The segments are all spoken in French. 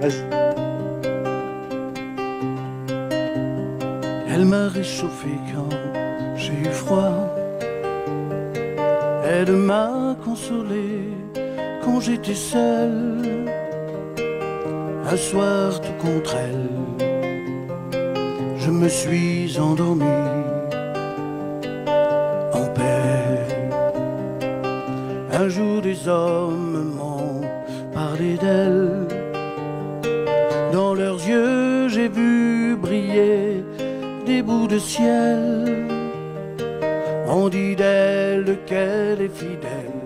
Vas-y. Elle m'a réchauffé quand j'ai eu froid. Elle m'a consolé quand j'étais seul. Un soir tout contre elle, je me suis endormi en paix. Un jour des hommes m'ont parlé d'elle. Dans leurs yeux j'ai vu briller des bouts de ciel. On dit d'elle qu'elle est fidèle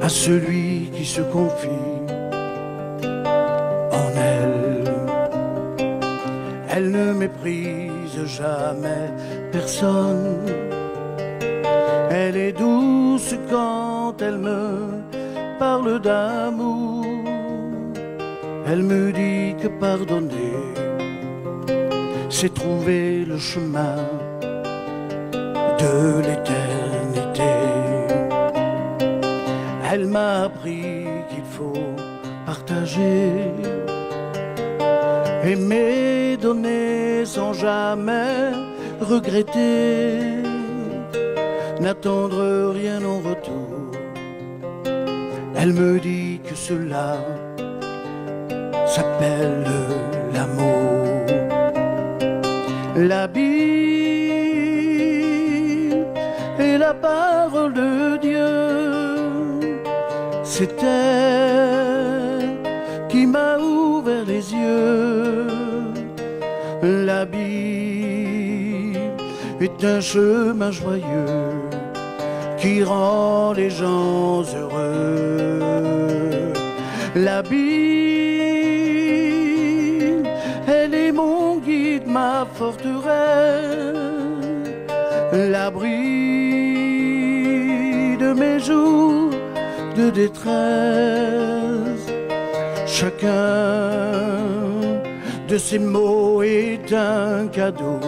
à celui qui se confie en elle. Elle ne méprise jamais personne. Elle est douce quand elle me parle d'amour. Elle me dit que pardonner, c'est trouver le chemin de l'éternité. Elle m'a appris qu'il faut partager, aimer, donner sans jamais regretter, n'attendre rien en retour. Elle me dit que cela s'appelle l'amour. La Bible est la parole de Dieu. C'est elle qui m'a ouvert les yeux. La Bible est un chemin joyeux qui rend les gens heureux. La Bible, elle est mon guide, ma forteresse, l'abri de mes jours de détresse. Chacun de ces mots est un cadeau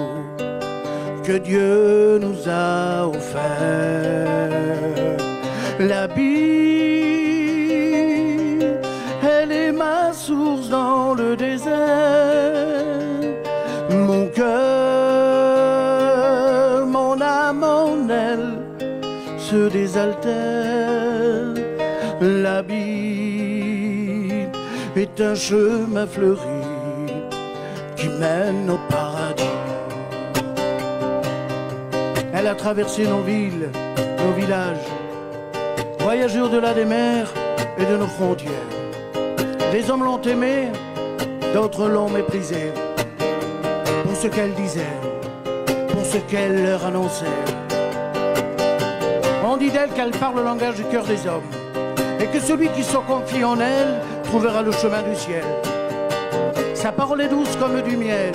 que Dieu nous a offert. La Bible, elle est ma source dans le désert. Mon cœur, mon âme en elle se désaltère. La Bible est un chemin fleuri qui mène au paradis. Elle a traversé nos villes, nos villages, voyagé au-delà des mers et de nos frontières. Des hommes l'ont aimée, d'autres l'ont méprisée, pour ce qu'elle disait, pour ce qu'elle leur annonçait. On dit d'elle qu'elle parle le langage du cœur des hommes, et que celui qui se confie en elle trouvera le chemin du ciel. Sa parole est douce comme du miel,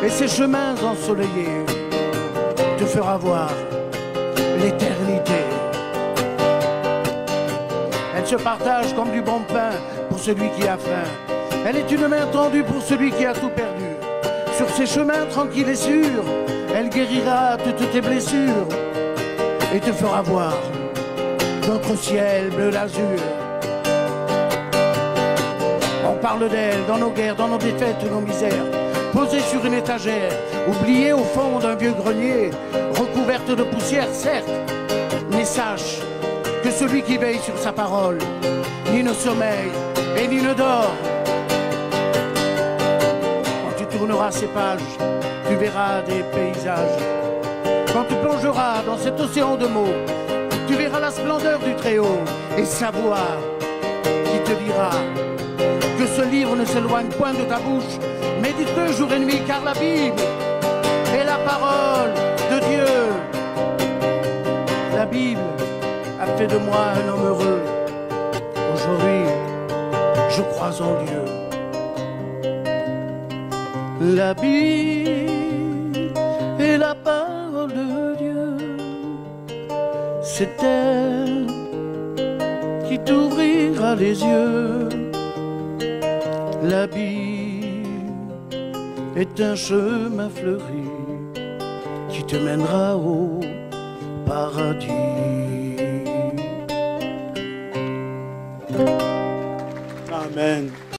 et ses chemins ensoleillés te fera voir l'éternité. Elle se partage comme du bon pain pour celui qui a faim. Elle est une main tendue pour celui qui a tout perdu. Sur ses chemins tranquilles et sûrs, elle guérira toutes tes blessures et te fera voir notre ciel bleu d'azur. On parle d'elle dans nos guerres, dans nos défaites, nos misères, posée sur une étagère, oubliée au fond d'un vieux grenier, recouverte de poussière, certes, mais sache que celui qui veille sur sa parole, ni ne sommeille et ni ne dort. Quand tu tourneras ces pages, tu verras des paysages. Quand tu plongeras dans cet océan de mots, tu verras la splendeur du Très-Haut et sa voix qui te dira que ce livre ne s'éloigne point de ta bouche. Médite-le jour et nuit, car la Bible est la parole de Dieu. La Bible a fait de moi un homme heureux. Aujourd'hui, je crois en Dieu. La Bible est la parole de Dieu. C'est elle qui t'ouvrira les yeux. La Bible est un chemin fleuri qui te mènera au paradis. Amen.